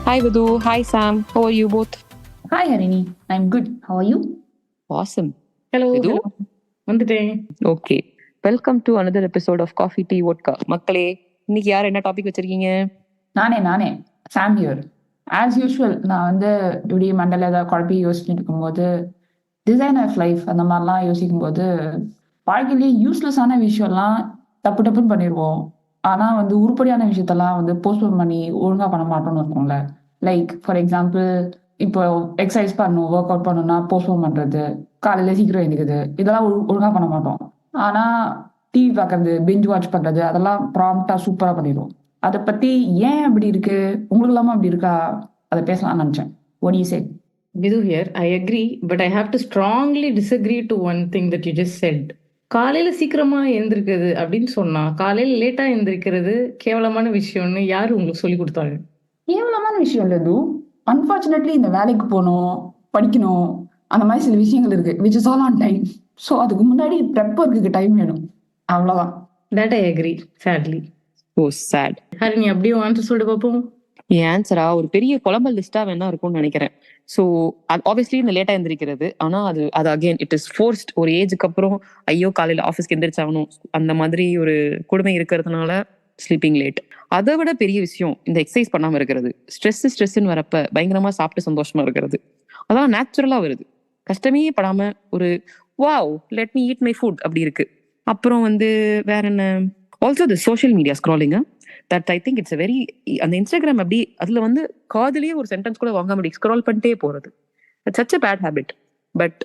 Hi Vidhu, hi Sam. How are you both? Hi Harini, I'm good. How are you? Awesome. Hello Vidhu? Hello வந்துட்டேன். Okay. Welcome to another episode of Coffee Tea Vodka. மக்களே, இன்னைக்கு யார் என்ன topic வச்சிருக்கீங்க? நானே சாம் here. As usual நான் வந்து இப்படி மண்டல ஏதாவது குழப்பி யோசிச்சுட்டு இருக்கும்போது டிசைன் ஆஃப் லைஃப் அந்த மாதிரிலாம் யோசிக்கும்போது வாழ்க்கையிலேயே யூஸ்லெஸ்ஸான விஷயம்லாம் தப்பு டப்புன்னு பண்ணிடுவோம். ஆனால் வந்து உருப்படியான விஷயத்தெல்லாம் வந்து போஸ்ட்போன் பண்ணி ஒழுங்காக பண்ண மாட்டோம்னு இருக்கும்ல. லைக் ஃபார் எக்ஸாம்பிள் இப்போ எக்ஸசைஸ் பண்ணணும், ஒர்க் அவுட் பண்ணணும்னா போஸ்ட்போன் பண்ணுறது, காலையில் சீக்கிரம் எழுந்திரிக்குது, இதெல்லாம் ஒழுங்காக பண்ண மாட்டோம். ஆனால் டிவி பார்க்கறது, பிஞ்ச் வாட்ச் பண்ணுறது அதெல்லாம் ப்ராம்ப்டாக சூப்பராக பண்ணிடுவோம். அதை பற்றி ஏன் அப்படி இருக்கு, உங்களுக்கு இல்லாமல் அப்படி இருக்கா, அதை பேசலாம்னு நினச்சேன். What do you say? Vidhu here. I agree, but I have to strongly disagree to one thing that you just said. காலையில சீக்கிரமா எழுந்திருக்கிறது அப்படின்னு சொன்னா காலையில லேட்டா எழுந்திருக்கிறது கேவலமான விஷயம்னு யாரு உங்களுக்கு சொல்லி கொடுத்தாங்க? கேவலமான விஷயம் இல்லை இது. அன்ஃபார்ச்சுனேட்லி இந்த வேலைக்கு போகணும், படிக்கணும், அந்த மாதிரி சில விஷயங்கள் இருக்கு which is all on time. So அதுக்கு முன்னாடி ப்ரெப் ஒர்க்குக்கு டைம் வேணும், அவ்வளோதான். That I agree, sadly. Oh, sad. Hari, நீ அப்படியே ஆன்சர் சொல்லிட்டு பார்ப்போம். என் ஆன்சரா ஒரு பெரிய புலம்பல் லிஸ்டா வேணா இருக்கும்னு நினைக்கிறேன். ஸோ ஆப்வியஸ்லி இந்த லேட்டா எந்திரிக்கிறது, ஆனா அது அகைன் இட் இஸ் ஃபோர்ஸ்ட். ஒரு ஏஜுக்கு அப்புறம் ஐயோ காலையில ஆஃபீஸ்க்கு எந்திரிச்சாகணும் அந்த மாதிரி ஒரு கொடுமை இருக்கிறதுனால ஸ்லீப்பிங் லேட். அதை விட பெரிய விஷயம் இந்த எக்ஸசைஸ் பண்ணாம இருக்கிறது. ஸ்ட்ரெஸ்ன்னு வரப்ப பயங்கரமா சாப்பிட்டு சந்தோஷமா இருக்கிறது. அதான் நேச்சுரலா வருது, கஷ்டமே படாம ஒரு wow let me eat my foot அப்படி இருக்கு. அப்புறம் வந்து வேற என்ன, also the social media scrolling that I think it's very, அந்த இன்ஸ்டாகிராம் அப்படி அதுல வந்து காதுலயே ஒரு சென்டென்ஸ் கூட வாங்க முடியும், ஸ்க்ரால் பண்ணிட்டே போறது. Such a bad habit. But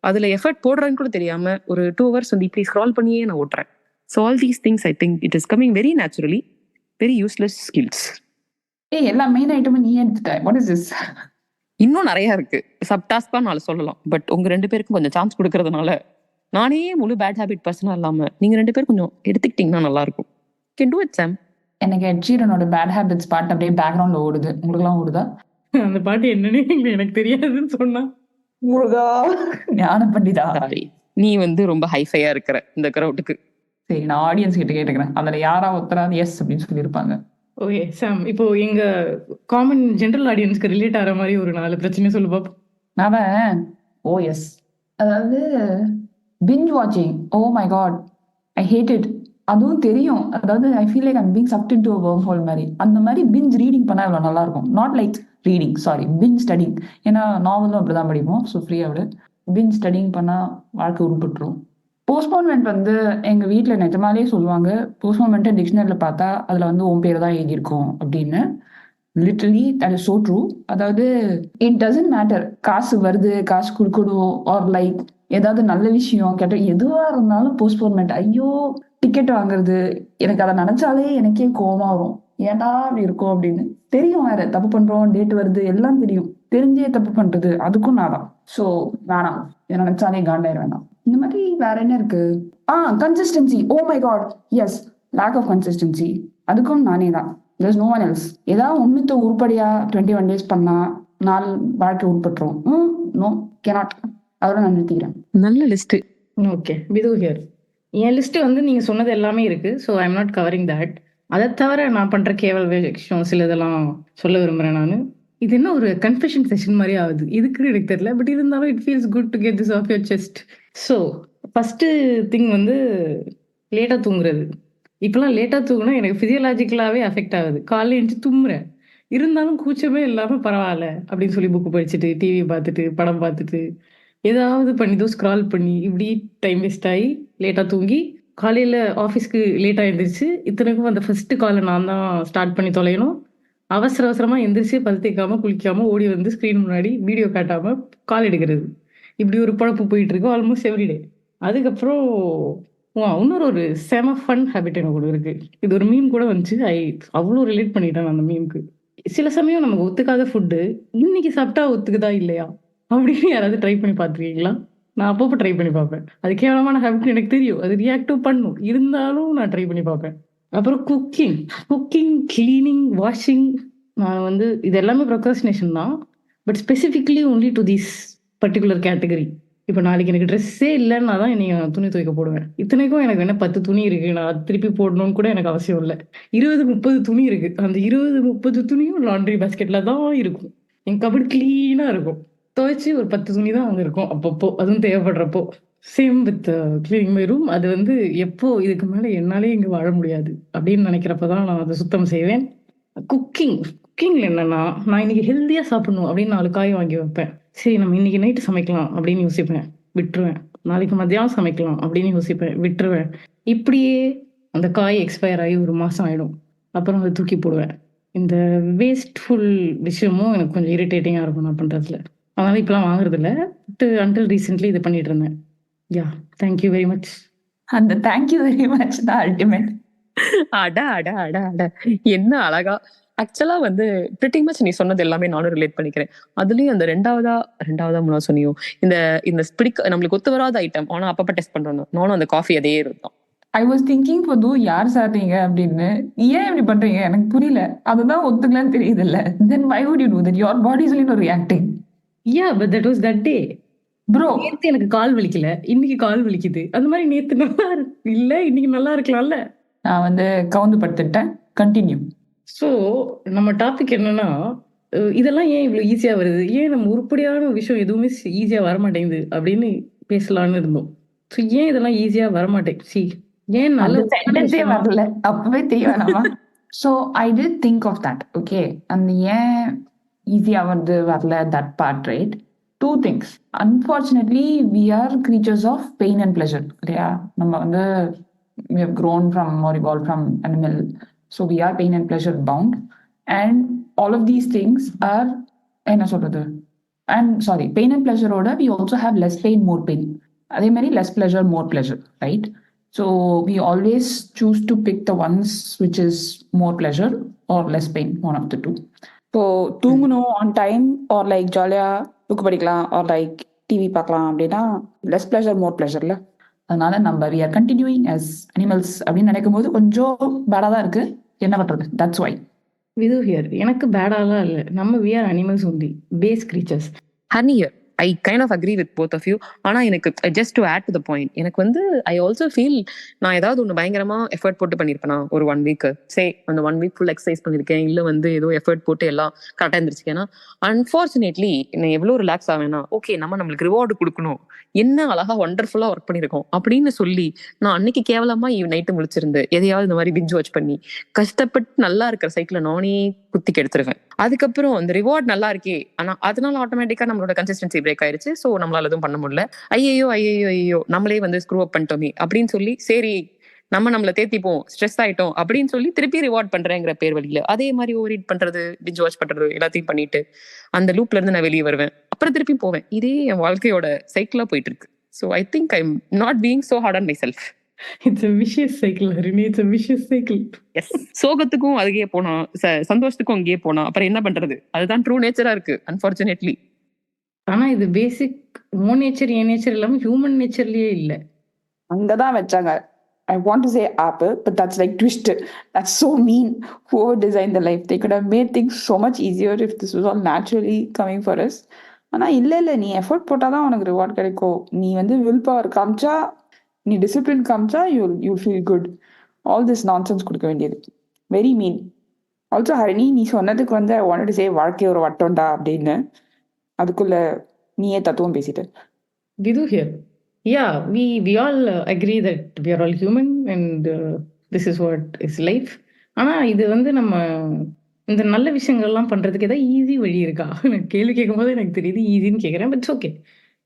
அதுல எஃபர்ட் போடுறேன்னு கூட தெரியாம ஒரு 2 hours வந்து இப்படி ஸ்க்ரால் பண்ணியே நான் ஓட்டுறேன். So all these things I think it is coming very naturally, very useless skills. ஏய், எல்லா மெயின் ஐட்டமும் நீ எடுத்துட்ட. What is this? இன்னும் நிறைய இருக்கு, சப் டாஸ்கா நாலு சொல்லலாம். பட் உங்க 2 பேருக்கும் கொஞ்சம் சான்ஸ் கொடுக்கறதுனால நானே முழு பேட் ஹேபிட் பர்சனா இல்லாம நீங்க 2 பேரும் கொஞ்சம் எடுத்துக்கிட்டீங்கன்னா நல்லா இருக்கும். கேன் டூ இட் சாம். எனக்கு எட் ஷீரனோட பேட் ஹேபிட்ஸ் பாட்டு அப்படியே பேக்ரவுண்ட்ல ஓடுது. உங்களுக்குலாம் ஓடுதா? அந்த பாட்டு என்னன்னு எனக்கு தெரியாதுன்னு சொன்னா முருகா ஞான பண்டிதா. சாரி, நீ வந்து ரொம்ப ஹைஃபையா இருக்கிற இந்த கிரௌட்டுக்கு. சரி, நான் ஆடியன்ஸ் கிட்ட கேட்டுக்கிறேன், அதுல யாரா ஒருத்தராது எஸ் அப்படின்னு சொல்லியிருப்பாங்க. ஓகே சாம், இப்போ எங்க காமன் ஜென்ரல் ஆடியன்ஸ்க்கு ரிலேட் ஆகிற மாதிரி ஒரு 4 பிரச்சனை சொல்லு பாப்போம். அவன் ஓ எஸ், அதாவது பிஞ்ச் வாட்சிங். Oh my god, I hate it. அதுவும் தெரியும், அதாவது I feel like I'm being sucked into a wormhole மாதிரி. அந்த மாதிரி பிஞ்ச் ரீடிங் பண்ணா இவ்வளோ நல்லா இருக்கும். Not like reading, sorry, binge studying. ஏன்னா நாவலும் அப்படிதான் படிப்போம். ஸோ ஃப்ரீயாவிட பிஞ்ச் ஸ்டடிங் பண்ணால் வாழ்க்கை உருப்பிட்டுரும். போஸ்ட்போன்மெண்ட் வந்து எங்கள் வீட்டில் நிஜமாலே சொல்லுவாங்க, போஸ்ட்போன்மெண்ட்டை டிக்ஷனரியில் பார்த்தா அதில் வந்து உன் பேர் தான் எழுதியிருக்கும் அப்படின்னு. Literally that is so true. அதாவது இட் டசன்ட் மேட்டர், காசு வருது, காசு கொடுக்கணும், ஆர் லைக் ஏதாவது நல்ல விஷயம் கேட்ட எதுவாக இருந்தாலும் போஸ்ட்போன்மெண்ட். ஐயோ டிக்கெட் வாங்குறது, எனக்கு அதை நினைச்சாலே எனக்கே கோவமா வரும். ஏன்டா அப்படி இருக்கும் அப்படின்னு. தெரியும் வேற தப்பு பண்றோம், டேட் வருது, எல்லாம் தெரியும், தெரிஞ்சே தப்பு பண்றது அதுக்கும் நான் தான். ஸோ வேணாம், இதை நினைச்சாலே காண்டாயிரம் வேணாம். இந்த மாதிரி வேற என்ன இருக்கு? Consistency. Oh my god yes, lack of consistency. அதுக்கும் நானே தான். there's no one else. ஏதாவது ஒன்றுத்த உருப்படியா 21 days பண்ணா நாள் வாழ்க்கை உட்பட்டுரும். No cannot. அதோட நான் நிறுத்திக்கிறேன். நல்ல list. Okay Vidhu here. N list வந்து நீங்க சொன்னது எல்லாமே இருக்கு. So I am not covering that. அதை தவிர நான் பண்ற கேவல விஷயம் சில இதெல்லாம் சொல்ல விரும்புறேன் நான். இது என்ன ஒரு கன்ஃபெஷன் செஷன் மாதிரி ஆகுது, இதுக்குன்னு எனக்கு தெரியல. பட் இருந்தாலும் it feels good to get this off your chest. So first thing வந்து லேட்டா தூங்குறது. இப்பெல்லாம் லேட்டா தூங்குனா எனக்கு பிசியலாஜிக்கலாவே அஃபெக்ட் ஆகுது. காலையில் எழுந்துச்சு தும்முறேன், இருந்தாலும் கூச்சமே இல்லாம பரவாயில்ல அப்படின்னு சொல்லி புக்கு படிச்சுட்டு, டிவி பார்த்துட்டு, படம் பார்த்துட்டு, ஏதாவது பண்ணிதோ ஸ்க்ரால் பண்ணி இப்படி டைம் வேஸ்ட் ஆகி லேட்டா தூங்கி காலையில ஆஃபீஸ்க்கு லேட்டா எழுந்திரிச்சு, இத்தனைக்கும் அந்த ஃபர்ஸ்ட் காலை நான் தான் ஸ்டார்ட் பண்ணி தொலையணும். அவசர அவசரமா எந்திரிச்சு பல் தேய்க்காம குளிக்காம ஓடி வந்து ஸ்க்ரீன் முன்னாடி வீடியோ காட்டாம கால் எடுக்கிறது. இப்படி ஒரு பழப்பு போயிட்டு இருக்கு ஆல்மோஸ்ட் எவ்ரிடே. அதுக்கப்புறம் இன்னொரு ஒரு செம ஃபன் ஹேபிட் எனக்கு ஒன்று இருக்கு. இது ஒரு மீம் கூட வந்துச்சு. அவ்வளோ ரிலேட் பண்ணிட்டேன் அந்த மீமுக்கு. சில சமயம் நமக்கு ஒத்துக்காத ஃபுட்டு இன்னைக்கு சாப்பிட்டா ஒத்துக்குதா இல்லையா அப்படின்னு யாராவது ட்ரை பண்ணி பார்த்துருக்கீங்களா? நான் அப்பப்போ ட்ரை பண்ணி பார்ப்பேன். அது கேவலமான ஹேபிட் எனக்கு தெரியும், அது ரியாக்டிவ் பண்ணும், இருந்தாலும் நான் ட்ரை பண்ணி பார்ப்பேன். அப்புறம் குக்கிங், கிளீனிங், வாஷிங். நான் வந்து இது எல்லாமே ப்ரொக்ராஸ்டினேஷன் தான், but specifically only to this particular category. இப்போ நாளைக்கு எனக்கு ட்ரெஸ்ஸே இல்லைன்னா தான் நான் துணி துவைக்க போடுவேன். இத்தனைக்கும் எனக்கு என்ன 10 துணி இருக்கு. நான் திருப்பி போடணும்னு கூட எனக்கு அவசியம் இல்ல. 20, 30 துணி இருக்கு. அந்த 20, 30 துணியும் லாண்ட்ரி பாஸ்கெட்ல தான் இருக்கும். என் கபோர்ட் கிளீனா இருக்கும். துவைச்சு ஒரு 10 துணி தான் அங்க இருக்கும் அப்பப்போ. அதுவும் தேவைப்படுறப்போ. Same with cleaning my room. அது வந்து எப்போ இதுக்கு மேல என்னாலயே இங்க வாழ முடியாது அப்படின்னு நினைக்கிறப்ப தான் நான் அதை சுத்தம் செய்வேன். குக்கிங்ல என்னன்னா, நான் இன்னைக்கு ஹெல்தியா சாப்பிடணும் அப்படின்னு 4 காய் வாங்கி வைப்பேன். சரி நம்ம இன்னைக்கு நைட்டு சமைக்கலாம் அப்படின்னு யோசிப்பேன். விட்டுருவேன். நாளைக்கு மத்தியானம் சமைக்கலாம் அப்படின்னு யோசிப்பேன். விட்டுருவேன். இப்படியே அந்த காய் எக்ஸ்பயர் ஆகி 1 மாசம் ஆயிடும். அப்புறம் அதை தூக்கி போடுவேன். இந்த வேஸ்ட்ஃபுல் விஷயமும் எனக்கு கொஞ்சம் இரிட்டேட்டிங்கா இருக்கும் நான் பண்றதுல. அதனால இப்பலாம் வாங்குறது இல்ல. பட் அன்டில் ரீசென்ட்லி இதை பண்ணிட்டு இருந்தேன். யா, தேங்க் யூ வெரி மச். அந்த தேங்க்யூ வெரி மச் தான் அல்டிமேட். அட அட அட அட என்ன அழகா ஆக்சுவலா வந்து பிரிட்டி மச் நீ சொன்னது எல்லாமே நானும் ரிலேட் பண்ணிக்கிறேன். அதுலயும் அந்த ரெண்டாவதா மூணா சொன்னியோ இந்த இந்த நம்மளுக்கு ஒத்து வராத ஐட்டம் ஆனா அப்பப்ப டெஸ்ட் பண்றோம். நானும் அந்த காஃபி அதே இருந்தோம். ஐ வாஸ் திங்கிங் ஃபார் தோ யார் சாப்பிட்டீங்க அப்படின்னு. ஏன் இப்படி பண்றீங்க எனக்கு புரியல. அதுதான் ஒத்துக்கலான்னு தெரியுது இல்ல. Then why would you do that? Your body is little reacting. Yeah, but that was that day. Bro நேத்து எனக்கு கால் வலிக்கல, இன்னைக்கு கால் வலிக்குது. அந்த மாதிரி நேத்து நல்லா இல்ல, இன்னைக்கு நல்லா இருக்கலாம்ல. நான் வந்து கவுந்து படுத்துட்டேன். கண்டினியூ. ஸோ நம்ம டாபிக் என்னன்னா, இதெல்லாம் ஏன் இவ்வளவு ஈஸியா வருது, ஏன் நம்ம உருப்படியான விஷயம் எதுவுமே ஈஸியா வரமாட்டேங்குது அப்படின்னு பேசலாம்னு இருந்தோம். ஸோ ஏன் இதெல்லாம் ஈஸியா வரமாட்டேங்குது, சி ஏன் நல்ல அந்த சென்டென்ஸே வரல. அப்பவே தெரிய வேணாமா? So I did think of that. Okay, அந்த ஏன் ஈஸியா வந்து வரல that part, right? Two things. Unfortunately we are creatures of pain and pleasure இல்லையா? நம்ம வந்து we have grown from or evolved from animal, so we are pain and pleasure bound, and all of these things are என்ன சொல்றது, and sorry, pain and pleasure ஓட we also have less pain more pain, அதே மாதிரி less pleasure more pleasure, right? So we always choose to pick the ones which is more pleasure or less pain, one of the two. So தூங்கணும் on time R like ஜாலியாக book படிக்கலாம் R like TV பார்க்கலாம் அப்படின்னா less pleasure மோர் ப்ளஷர்ல. அதனால நம்ம we are continuing as animals அப்படின்னு நினைக்கும் போது கொஞ்சம் பேடாக தான் இருக்கு. என்ன பண்றது? That's why Vidhu here. எனக்கு பேடாலாம் இல்லை. நம்ம we are animals only, base creatures. Honey here. I kind of agree with both of you. ஆனா எனக்கு just to add to the point, எனக்கு வந்து ஐ ஆல்சோ ஃபீல் நான் ஏதாவது ஒன்று பயங்கரமா எஃபர்ட் போட்டு பண்ணியிருப்பேனா ஒரு 1 வீக், சே அந்த 1 வீக் ஃபுல் எக்ஸசைஸ் பண்ணியிருக்கேன், இல்லை வந்து ஏதோ எஃபர்ட் போட்டு எல்லாம் கரெக்டாக இருந்துருச்சுக்கேன்னா அன்ஃபார்ச்சுனேட்லி நான் எவ்வளோ ரிலாக்ஸ் ஆவேன்னா, ஓகே நம்ம நம்மளுக்கு ரிவார்டு கொடுக்கணும், என்ன அழகா ஒண்டர்ஃபுல்லா ஒர்க் பண்ணியிருக்கோம் அப்படின்னு சொல்லி நான் அன்னைக்கு கேவலமா நைட்டு முழிச்சிருந்து எதையாவது இந்த மாதிரி பிஞ்ச் வாட்ச் பண்ணி கஷ்டப்பட்டு நல்லா இருக்கிற சைக்கிளை நானே குத்திக்கு எடுத்துருவேன். அதுக்கப்புறம் அந்த ரிவார்ட் நல்லா இருக்கே, ஆனா அதனால ஆட்டோமேட்டிக்கா நம்மளோட கன்சிஸ்டன்சி பிரேக் ஆயிருச்சு. ஸோ நம்மளால எதுவும் பண்ண முடியல. ஐயோ நம்மளே வந்து ஸ்க்ரூ அப் பண்ணிட்டோமே அப்படின்னு சொல்லி சரி நம்மளை தேத்திப்போம், ஸ்ட்ரெஸ் ஆயிட்டோம் அப்படின்னு சொல்லி திருப்பி ரிவார்ட் பண்றேங்கிற பேர் வழியில அதே மாதிரி ஓவர் ஈட் பண்றது, பிஞ்ச் வாட்ச் பண்றது எல்லாத்தையும் பண்ணிட்டு அந்த லூப்ல இருந்து நான் வெளியே வருவேன், அப்புறம் திருப்பி போவேன். இதே என் வாழ்க்கையோட சைக்கிளா போயிட்டு இருக்கு. So I think I am not being so hard on my self. It's a vicious cycle, Harini. It's a vicious cycle. Yes, சோகத்துக்கும் அதுக்கே போனா, சந்தோஷத்துக்கும் அங்கேயே போனா அப்புறம் என்ன பண்றது? அதுதான் ட்ரூ நேச்சரா இருக்கு அன்பார்ச்சுனேட்லி. ஆனா இது பேசிக் ஓ நேச்சர் ஏ நேச்சர் இல்லாம ஹியூமன் நேச்சர்லயே இல்ல. அங்கே தான் வச்சாங்க. I want to say apple, but that's like twisted. That's so mean. Whoever designed the life, they could have made things so much easier if this was all naturally coming for us. ஆனால் இல்லை நீ effort போட்டால் தான் உனக்கு reward கிடைக்கும். நீ வந்து will power காமிச்சா, நீ டிசிப்ளின் காமிச்சா you'll feel good. All this nonsense கொடுக்க வேண்டியது. வெரி மீன். ஆல்சோ ஹரிணி, நீ சொன்னதுக்கு வந்து ஐ வாண்டட் டு சே வாழ்க்கை ஒரு வட்டம்டா அப்படின்னு, அதுக்குள்ள நீயே தத்துவம் பேசிட்ட. Vidu here. Yeah, we all agree that we are all human and this is what is life. ஆனா இது வந்து நம்ம இந்த நல்ல விஷயங்கள்லாம் பண்றதுக்கு ஏதாவது ஈஸி வழி இருக்கா? எனக்கு கேள்வி கேட்கும் போது எனக்கு தெரியுது ஈஸின்னு கேட்குறேன். But okay,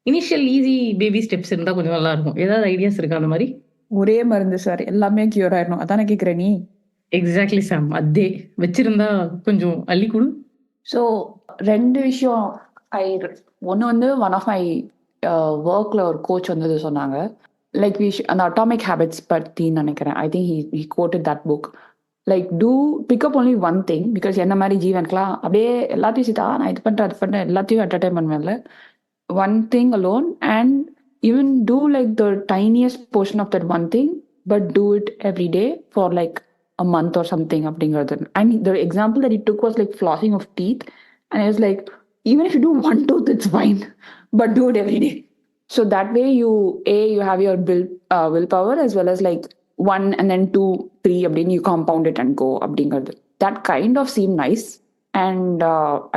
initial easy baby steps இருந்தா கொஞ்சம் நல்லா இருக்கும். ஏதாவது ஐடியாஸ் இருக்கா அந்த மாதிரி? ஒரே மருந்து சார் எல்லாமே கியூர் ஆயிடணும், அதானே கேட்குற நீ? எக்ஸாக்ட்லி சாம், அதே வச்சிருந்தா கொஞ்சம் அள்ளி கொடு. ஸோ 2 விஷயம். ஒன்று வந்து ஒன் ஆஃப் மை ஒர்க்கில் ஒரு கோச் வந்து இது சொன்னாங்க, லைக் அந்த அட்டாமிக் ஹேபிட்ஸ் பற்றின்னு நினைக்கிறேன். I think he quoted that book. Like to pick up only one thing, because என்ன மாதிரி ஜீவனுக்குலாம் அப்படியே எல்லாத்தையும் சீட்டா நான் இது பண்ணுறேன் அது பண்ணுறேன் எல்லாத்தையும் அட் அ டைம் பண்ணுவேன்ல. One thing alone and even do like the tiniest portion of that one thing, but do it every day for like a month or something அப்படிங்கிறது. And the example that he took was like flossing of teeth, and it was like even if you do one tooth it's fine, but do it every day. So that way you have your willpower as well as like 1 and then 2, 3 அப்படின்னு you compound it and go அப்படிங்கிறது. That kind of seemed nice and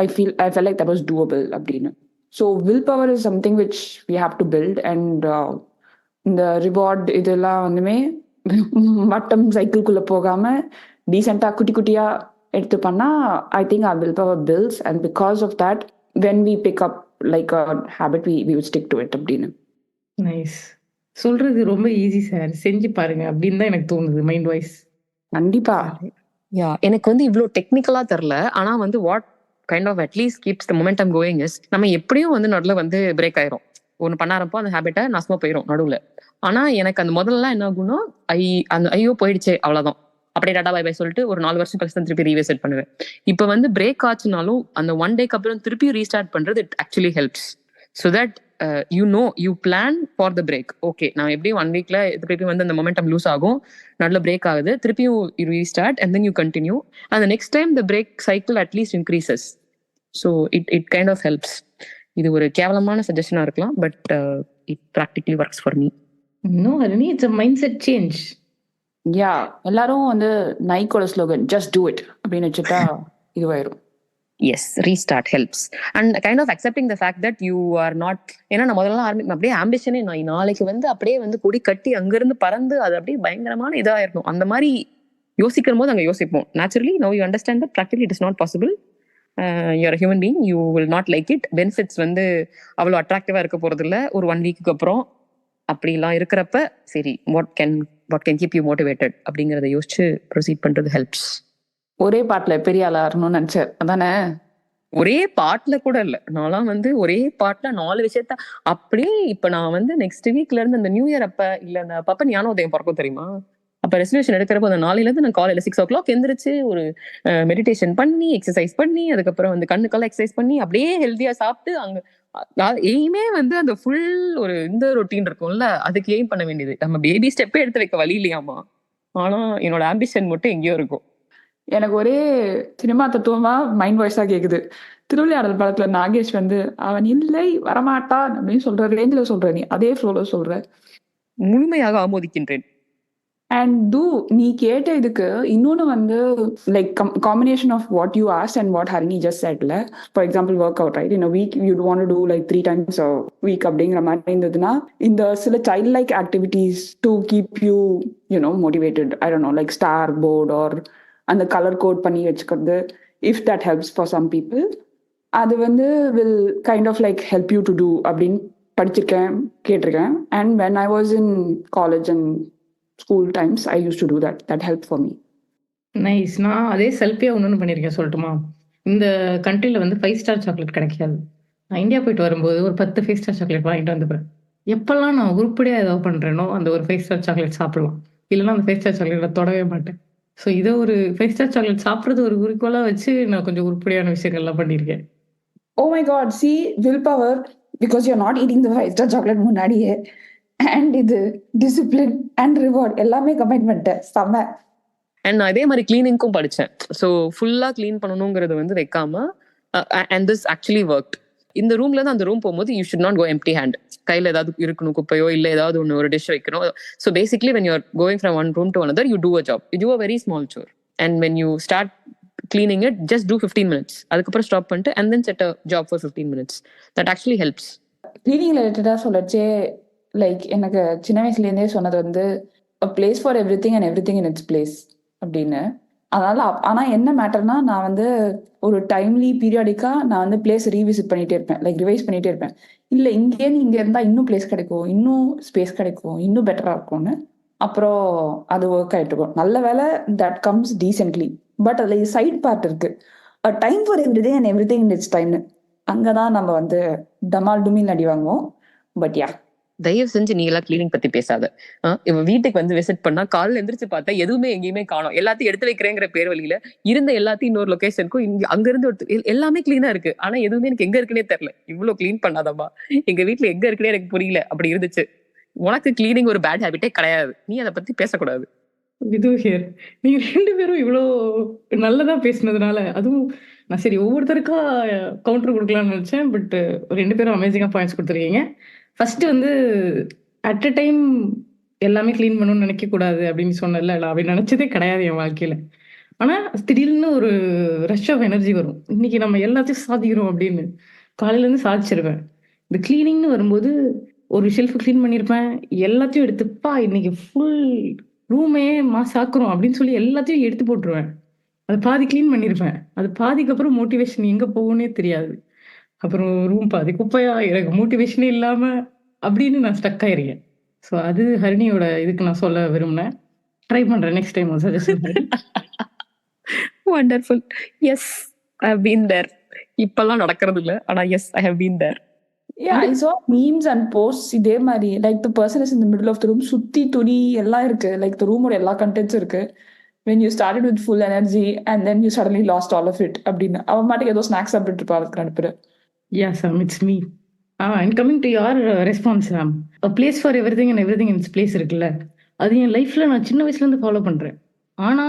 I felt like that was doable அப்படின்னு. So willpower is something which we have to build and இந்த reward இதெல்லாம் வந்துமே வட்டம் சைக்கிள்குள்ள போகாம டீசெண்டா குட்டி குட்டியா எடுத்து பண்ணா I think our willpower builds and because of that when we pick up like a habit we would stick to it அப்படின்னு. நைஸ். சொல்றது ரொம்ப ஈஸி சார். செஞ்சு பாருங்க அப்படின்னு தான் எனக்கு தோணுது மைண்ட் வைஸ். கண்டிப்பா யா எனக்கு வந்து இவ்வளோ டெக்னிக்கலா தெரில. ஆனா வந்து what kind of at least keeps the momentum going is நம்ம எப்படியும் வந்து நடுவில் வந்து பிரேக் ஆயிரும். ஒன்று பண்ண ஆரம்போ அந்த ஹேபிட்டை நாசமா போயிடும் நடுவில். ஆனா எனக்கு அந்த முதல்லாம் என்ன ஆகும்னா அந்த ஐயோ போயிடுச்சு அவ்வளவுதான், அப்படியே டாடா பை பை சொல்லிட்டு ஒரு 4 வருஷம் கழிச்சு தான் திருப்பி ரீவிசிட் பண்ணுவேன். இப்போ வந்து பிரேக் ஆச்சுனாலும் அந்த 1 டேக்கு அப்புறம் திருப்பி ரீஸ்டார்ட் பண்றது it actually helps. So that you plan for the break. Okay நான் எப்படியும் 1 வீக்ல திருப்பி வந்து அந்த மொமெண்டம் லூஸ் ஆகும், நல்ல பிரேக் ஆகுது, திருப்பியும் restart and then you continue அந்த next time the break cycle at least increases. So it kind of helps. இது ஒரு கேவலமான சஜஷனா இருக்கலாம், but it practically works for me. No Harini, it's a mindset change. Yeah எல்லாரும் வந்து நைக்கோட ஸ்லோகன் ஜஸ்ட் டூ இட் அப்படின்னு வச்சுட்டா இதுவாயிரும். Yes, restart helps and kind of accepting the fact that you are not. ஏன்னா நான் முதல்ல அப்படியே ஆம்பிஷனே நான் நாளைக்கு வந்து அப்படியே வந்து கொடி கட்டி அங்கிருந்து பறந்து அது அப்படியே பயங்கரமான இதாயிருக்கும் அந்த மாதிரி யோசிக்கிற போது அங்கே யோசிப்போம். Naturally now you understand that practically it is not possible. You're human being, you will not like it. Benefits வந்து அவ்வளோ அட்ராக்டிவா இருக்க போறது இல்லை ஒரு 1 வீக்குக்கு அப்புறம். அப்படிலாம் இருக்கிறப்ப சரி what can keep you motivated அப்படிங்கறத யோசிச்சு ப்ரொசீட் பண்றது ஹெல்ப்ஸ். ஒரே பாட்டுல பெரிய ஆளா இருக்கணும்னு நினைச்சேன் அதானே? ஒரே பாட்டுல கூட இல்ல, நான்லாம் வந்து ஒரே பாட்டுல 4 விஷயத்த அப்படியே. இப்ப நான் வந்து நெக்ஸ்ட் வீக்ல இருந்து அந்த நியூ இயர் அப்ப இல்ல அந்த பப்ப ஞானோதயம் பிறக்கும் தெரியுமா, அப்ப ரெசல்யூஷன் எடுக்கிறப்ப அந்த 4ல இருந்து நான் காலையில 6 o'clock எந்திரிச்சு ஒரு மெடிடேஷன் பண்ணி எக்ஸசைஸ் பண்ணி அதுக்கப்புறம் வந்து கண்ணுக்கெல்லாம் எக்ஸசைஸ் பண்ணி அப்படியே ஹெல்த்தியா சாப்பிட்டு அங்க எய்மே வந்து அந்த ஃபுல் ஒரு இந்த ரொட்டீன் இருக்கும்ல அதுக்கு எய்ம் பண்ண வேண்டியது. நம்ம பேபி ஸ்டெப்பே எடுத்து வைக்க வழி இல்லையாமா, ஆனா என்னோட ஆம்பிஷன் மட்டும் எங்கேயோ இருக்கும். எனக்கு ஒரே சினிமா தத்துவமா மைண்ட் வாய்ஸா கேக்குது. திருவிளையாடல் படத்துல நாகேஷ் வந்து அவன் இல்லை வரமாட்டான் அப்படின்னு சொல்ற ரேஞ்சில சொல்ற, நீ அதே ஃப்ளோல சொல்ற. முழுமையாக ஆமோதிக்கின்றேன். அண்ட் நீ கேட்ட இதுக்கு இன்னொன்னு வந்து like combination of what you asked and what Harini just செட்ல. For example work out right in a week you'd want to do like 3 times a week அப்படிங்கிற மாதிரி இருந்ததுன்னா இந்த சில child like activities to keep you know motivated, I don't know like star board or அந்த colour code பண்ணி வச்சுக்கிறது, if that helps for some people அது வந்து will kind of like help you to do அப்படின்னு படிச்சிருக்கேன் கேட்டிருக்கேன். And when I was in college and school times I used to do that helped for me. Nice. நான் அதே செல்ஃபியா ஒன்று பண்ணியிருக்கேன் சொல்லட்டுமா? இந்த கண்ட்ரியில் வந்து 5 ஸ்டார் சாக்லேட் கிடைக்காது. நான் இந்தியா போயிட்டு வரும்போது ஒரு 10 5 ஸ்டார் சாக்லேட் வாங்கிட்டு வந்துப்பேன். எப்பெல்லாம் நான் உருப்படியாக ஏதாவது பண்ணுறேனோ அந்த ஒரு 5 ஸ்டார் சாக்லேட் சாப்பிடலாம், இல்லைன்னா அந்த 5 ஸ்டார் சாக்லேட்டை தொடவே மாட்டேன். ஸோ இதை ஒரு 5 ஸ்டார் சாக்லேட் சாப்பிட்றது ஒரு குறிக்கோளாக வச்சு நான் கொஞ்சம் உருப்படியான விஷயங்கள்லாம் பண்ணியிருக்கேன். Oh my god, see willpower because you're not eating the 5 star chocolate முன்னாடியே and இது டிசிப்ளின் அண்ட் ரிவார்ட் எல்லாமே கம்பைன் பண்ணிட்டேன். செம்ம. அண்ட் நான் அதே மாதிரி கிளீனிங்க்கும் படித்தேன். ஸோ ஃபுல்லாக க்ளீன் பண்ணணுங்கிறது வந்து வைக்காம அண்ட் திஸ் ஆக்சுவலி ஒர்க்ட். இந்த ரூம்ல இருந்து அந்த ரூம் போகும்போது you should not go empty hand. கையில் ஏதாவது இருக்கணும், குப்பையோ இல்லை ஏதாவது ஒன்று ஒரு டிஷ் வைக்கணும். So basically when you're going from one room to another you do a job, you do a very small chore and when you start cleaning it just do 15 minutes, அதுக்கப்புறம் stop பண்ணிட்டு and then set a job for 15 minutes. That actually helps. Cleaning ரிலேட்டடாக சொல்லச்சே like எனக்கு சின்ன வயசுலேருந்தே சொன்னது வந்து a place for everything and everything in its place அப்படின்னு. அதனால ஆனால் என்ன மேட்டர்னா நான் வந்து ஒரு டைம்லி பீரியாடிக்காக நான் வந்து பிளேஸ் ரீவிசிட் பண்ணிகிட்டே இருப்பேன், லைக் ரிவைஸ் பண்ணிகிட்டே இருப்பேன். இல்லை இங்கேருந்து இங்கே இருந்தால் இன்னும் பிளேஸ் கிடைக்கும், இன்னும் ஸ்பேஸ் கிடைக்கும், இன்னும் பெட்டராக இருக்கும்னு. அப்புறம் அது ஒர்க் ஆகிட்டு இருக்கும். நல்ல வேலை தட் கம்ஸ் டீசென்ட்லி. பட் அதில் சைட் பார்ட் இருக்கு, time for everything and everything in it's டைம்னு. அங்கே தான் நம்ம வந்து டமால் டுமில் அடி வாங்குவோம். பட் யா, தயவு செஞ்சு நீ எல்லாம் கிளீனிங் பத்தி பேசாத. இவ வீட்டுக்கு வந்து விசிட் பண்ணா காலைல எந்திரிச்சு பார்த்தா எதுவுமே எங்கேயுமே காணோம். எல்லாத்தையும் எடுத்து வைக்கிறேங்கிற பேர் வழியில இருந்த எல்லாத்தையும் இன்னொரு லொகேஷனுக்கும் இங்க அங்க இருந்து எல்லாமே கிளீனா இருக்கு. ஆனா எதுவுமே எனக்கு எங்க இருக்குன்னே தெரியல. இவ்வளவு கிளீன் பண்ணாதப்பா, எங்க வீட்டுல எங்க இருக்குன்னே எனக்கு புரியல. அப்படி இருந்துச்சு. உனக்கு கிளீனிங் ஒரு பேட் ஹேபிட்டே கிடையாது, நீ அதை பத்தி பேசக்கூடாது. விது ஹியர். நீங்க 2 பேரும் இவ்வளோ நல்லதா பேசினதுனால, அதுவும் நான் சரி ஒவ்வொருத்தருக்கா கவுண்டர் கொடுக்கலாம்னு நினைச்சேன். பட் 2 பேரும் அமேசிங்கா பாயிண்ட்ஸ் கொடுத்துருக்கீங்க. ஃபர்ஸ்ட் வந்து அட் அ டைம் எல்லாமே க்ளீன் பண்ணணும்னு நினைக்கக்கூடாது அப்படின்னு சொன்னேன்ல, நான் அப்படி நினைச்சதே கிடையாது என் வாழ்க்கையில. ஆனா திடீர்னு ஒரு ரஷ் ஆஃப் எனர்ஜி வரும். இன்னைக்கு நம்ம எல்லாத்தையும் சாதிக்கிறோம் அப்படின்னு. காலையில இருந்து சாதிச்சிருவேன். இந்த கிளீனிங்னு வரும்போது ஒரு ஷெல்ஃப் கிளீன் பண்ணியிருப்பேன். எல்லாத்தையும் எடுத்துப்பா இன்னைக்கு ஃபுல் ரூமே மாசாக்குறோம் அப்படின்னு சொல்லி எல்லாத்தையும் எடுத்து போட்டுருவேன். அது பாதி கிளீன் பண்ணியிருப்பேன். அது பாதிக்கு அப்புறம் மோட்டிவேஷன் எங்க போகும்னே தெரியாது. அப்புறம் ரூம் பாதி குப்பையா, எனக்கு மோட்டிவேஷனே இல்லாம அப்படின்னு நான் ஸ்டக் ஆயிருக்கேன். ஸோ அது ஹரிணியோட இதுக்கு நான் சொல்ல விரும்பினேன். ட்ரை பண்றேன் நெக்ஸ்ட் டைம் சஜஷன் மாதிரி. Wonderful. Yes, I have been there. இப்பெல்லாம் நடக்கிறது இல்ல, ஆனா yes, I have been there. Yeah, I saw memes and posts இதே மாதிரி like the person is in the middle of the room சுத்தி துணி எல்லாம் இருக்கு like the room ஓட எல்லா contents இருக்கு when you started with full energy and then you suddenly lost all of it அப்படின்னு அவன் மாட்டுக்கு ஏதோ ஸ்நாக்ஸ் சாப்பிட்டு இருப்பா அதுக்கு நடுப்புற. Yeah, Sam, it's me. And coming to your response, Sam. A place for everything and everything in its place இருக்குல்ல. அது என் லைஃப்ல நான் சின்ன வயசுல இருந்து ஃபாலோ பண்றேன். ஆனா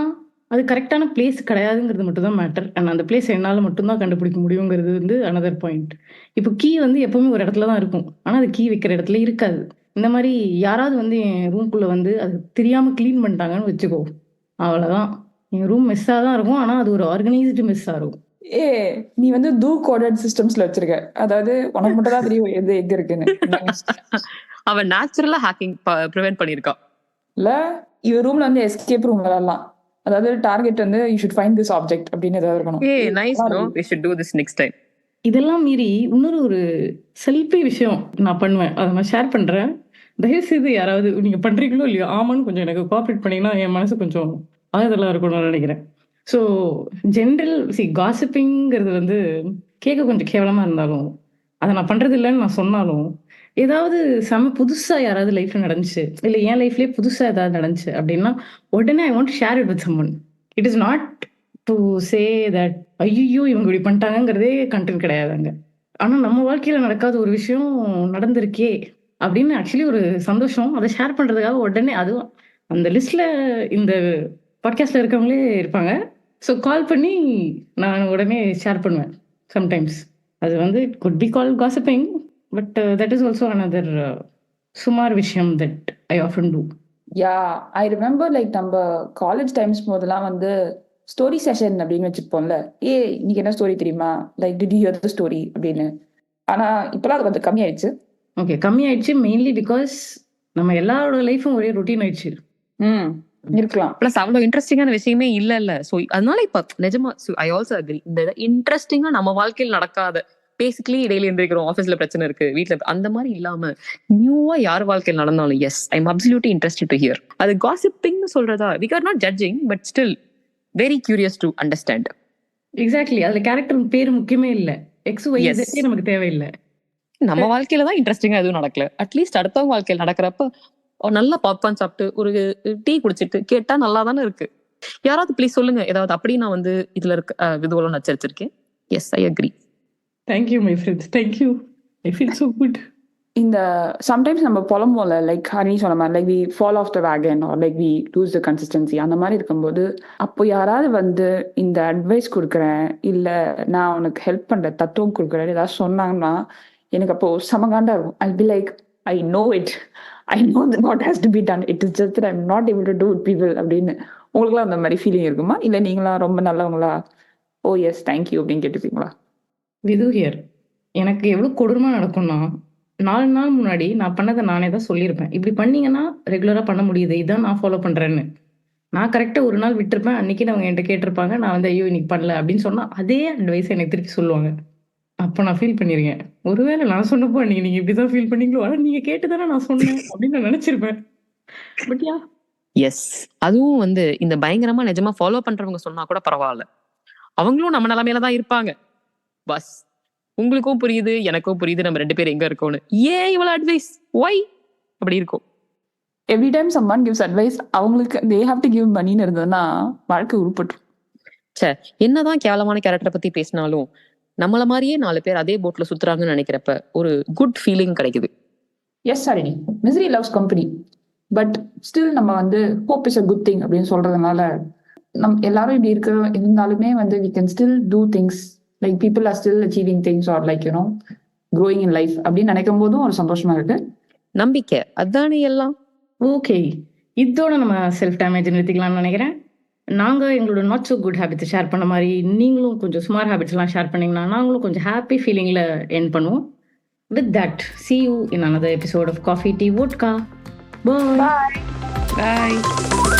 அது கரெக்டான பிளேஸ் கிடையாதுங்கிறது மட்டும் தான் மேட்டர். அண்ட் அந்த பிளேஸ் என்னால மட்டும் தான் கண்டுபிடிக்க முடியுங்கிறது வந்து அனதர் பாயிண்ட். இப்போ கீ வந்து எப்பவுமே ஒரு இடத்துல தான் இருக்கும். ஆனா அது கீ வைக்கிற இடத்துல இருக்காது. இந்த மாதிரி யாராவது வந்து என் ரூம்குள்ள வந்து அது தெரியாம க்ளீன் பண்ணிட்டாங்கன்னு வச்சுக்கோ, அவ்வளவுதான். என் ரூம் மெஸ்ஸா தான் இருக்கும். ஆனா அது ஒரு ஆர்கனைஸ்டு மெஸ்ஸா இருக்கும். நீ வந்து டூ கோடட் சிஸ்டம்ஸ்ல வச்சிருக்க, அதாவது உனக்கு மட்டும் தான் தெரியும் எது எங்க இருக்குன்னு. அவன் நேச்சுரலா ஹேக்கிங் ப்ரிவென்ட் பண்ணிருக்கான். இல்ல இவ ரூம்ல வந்து எஸ்கேப் ரூம் விளையாடலாம், அதாவது டார்கெட் வந்து you should find this object அப்படின்னு ஏதாவது இருக்கணும். Hey nice, no we should do this next time. இதெல்லாம் மீறி இன்னொரு ஒரு செல்ஃபி விஷயம் நான் பண்ணுவேன். அதை நான் ஷேர் பண்றேன். தயவு செய்து யாராவது நீங்க பண்றீங்களோ இல்லையோ ஆமான்னு கொஞ்சம் எனக்கு கோஆப்ரேட் பண்ணீங்கன்னா என் மனசு கொஞ்சம் ஆறுதலா இருக்கும்னு நினைக்கிறேன். ஸோ ஜென்ரல் காசிப்பிங்கிறது வந்து கேட்க கொஞ்சம் கேவலமா இருந்தாலும் அதை நான் பண்றது இல்லைன்னு நான் சொன்னாலும் ஏதாவது செம புதுசா யாராவது லைஃப்ல நடந்துச்சு இல்லை என் லைஃப்லயே புதுசா ஏதாவது நடந்துச்சு அப்படின்னா உடனே I want share it with summon. It is not to say that ஐயோ இவங்க இப்படி பண்ணிட்டாங்கிறதே கண்டென்ட் கிடையாதுங்க. ஆனா நம்ம வாழ்க்கையில நடக்காத ஒரு விஷயம் நடந்திருக்கே அப்படின்னு ஆக்சுவலி ஒரு சந்தோஷம். அதை ஷேர் பண்றதுக்காக உடனே அதுவும் அந்த லிஸ்ட்ல இந்த பாட்காஸ்ட்ல இருக்கவங்களே இருப்பாங்க. ஸோ கால் பண்ணி நான் உடனே ஷேர் பண்ணுவேன் சம்டைம்ஸ். அது வந்து it could be called gossiping, but that is also another சுமார் விஷயம் that I often do. Yeah I remember like நம்ம காலேஜ் டைம்ஸ் போதெல்லாம் வந்து ஸ்டோரி செஷன் அப்படின்னு வச்சுப்போம்ல, இன்னைக்கு என்ன ஸ்டோரி தெரியுமா, like did you here the story அப்படின்னு. ஆனா இப்பெல்லாம் அது கொஞ்சம் கம்மியாயிடுச்சு. ஓகே, கம்மியாயிடுச்சு மெயின்லி பிகாஸ் நம்ம எல்லாரோட லைஃபும் ஒரே ரொட்டீன் ஆயிடுச்சு. இருக்கலாம். பிளஸ் அவ்வளவு இன்ட்ரெஸ்டிங்கான விஷயமே இல்ல. சோ அதனால இப்ப நிஜமா ஐ ஆல்சோ அக்ரி, இந்த இன்ட்ரெஸ்டிங்கா நம்ம வாழ்க்கையில் நடக்காத பேசிக்கலி டெய்லி எந்திரிக்கிறோம், ஆஃபீஸ்ல பிரச்சனை இருக்கு, வீட்டுல அந்த மாதிரி இல்லாம நியூவா யார் வாழ்க்கையில் நடந்தாலும் yes I am absolutely interested to hear. அது காசிப்பிங்னு சொல்றதா we are not judging but still very curious to understand. Exactly, அதுல கேரக்டர் பேரு முக்கியமே இல்ல, எக்ஸ் ஒய் Z நமக்கு தேவையில்லை. நம்ம வாழ்க்கையில தான் இன்ட்ரெஸ்டிங்கா எதுவும் நடக்கல, அட்லீஸ்ட் அடுத்தவங்க வாழ்க்கையில் நடக்கிறப்ப நல்லா பாப்கார்ன் சாப்பிட்டு ஒரு டீ குடிச்சிட்டு கேட்டா நல்லா தானே இருக்கு. யாராவது ப்ளீஸ் சொல்லுங்க ஏதாவது அப்படி நான் வந்து இதுல இருக்க இதுவெல்லாம் நச்சரிச்சிருக்கேன். Yes I agree. Thank you my friends, thank you, I feel so good. இந்த சம்டைம்ஸ் நம்ம புலம்போல லைக் ஹனி சொன்ன மாதிரி like we fall off the wagon or like we lose the consistency அந்த மாதிரி இருக்கும்போது அப்போ யாராவது வந்து இந்த அட்வைஸ் கொடுக்குறேன் இல்லை நான் உனக்கு ஹெல்ப் பண்ற தத்துவம் கொடுக்குறேன் ஏதாவது சொன்னாங்கன்னா எனக்கு அப்போ சமகாண்டா இருக்கும். I be like I know it, I know what has to be done, it is just I am not able to do it people அப்படின்னு. உங்களுக்குலாம் அந்த மாதிரி ஃபீலிங் இருக்குமா, இல்லை நீங்களாம் ரொம்ப நல்லவங்களா ஓ எஸ் தேங்க்யூ அப்படின்னு கேட்டுப்பீங்களா? விது ஹியர். எனக்கு எவ்வளோ கொடூரமா நடக்கும்னா 4 நாள் முன்னாடி நான் பண்ணதை நானே தான் சொல்லியிருப்பேன், இப்படி பண்ணீங்கன்னா ரெகுலரா பண்ண முடியுது, இதான் நான் ஃபாலோ பண்றேன்னு. நான் கரெக்டா ஒரு நாள் விட்டுருப்பேன், அன்னைக்கு அவங்க என்கிட்ட கேட்டிருப்பாங்க, நான் வந்து ஐயோ இன்னைக்கு பண்ணல அப்படின்னு சொன்னா அதே அட்வைஸ் எனக்கு திருப்பி சொல்லுவாங்க. அப்ப நான் ஃபீல் பண்ணிருக்கேன், ஒருவேளை நான் சொன்னப்போ நீங்க இப்படிதான் ஃபீல் பண்ணீங்களோ, ஆனா நீங்க கேட்டுதானே நான் சொன்னேன் அப்படின்னு நான் நினைச்சிருப்பேன். பட் யா எஸ், அதுவும் வந்து இந்த பயங்கரமா நிஜமா ஃபாலோ பண்றவங்க சொன்னா கூட பரவாயில்ல, அவங்களும் நம்ம நிலைமையில தான் இருப்பாங்க. பஸ் உங்களுக்கும் புரியுது எனக்கும் புரியுது நம்ம 2 பேரும் எங்க இருக்கோம்னு. ஏன் இவ்வளவு அட்வைஸ், ஒய் அப்படி இருக்கும். Every time someone gives advice அவங்களுக்கு தே ஹேவ் டு கிவ் மணின்னு இருந்ததுன்னா வாழ்க்கை உருப்பட்டு. சே, என்னதான் கேவலமான கேரக்டரை பத்தி பேசினாலும் நம்மள மாதிரியே 4 பேர் அதே போட்ல சுத்துறாங்கன்னு நினைக்கிறப்ப ஒரு குட் ஃபீலிங் கிடைக்குது. எஸ் சாரினி, misery loves company, but still நம்ம வந்து hope is a good thing அப்படின்னு சொல்றதுனால எல்லாரும் இப்படி இருந்தாலுமே வந்து we can still do things, like people are still achieving things or like you know growing in life அப்படின்னு நினைக்கும் போதும் ஒரு சந்தோஷமா இருக்கு. நம்பிக்கை அதானே எல்லாம். ஓகே, இதோட நம்ம செல்ஃப் டேமேஜ் நிறுத்திக்கலாம்னு நினைக்கிறேன். நாங்கள் எங்களோட not so good habits share பண்ண மாதிரி நீங்களும் கொஞ்சம் ஸ்மார்ட் ஹேபிட்ஸ்லாம் ஷேர் பண்ணிங்கன்னா நாங்களும் கொஞ்சம் ஹாப்பி ஃபீலிங்கில் எண்ட் பண்ணுவோம். With that see you in another episode of Coffee Tea Vodka. Bye. Bye.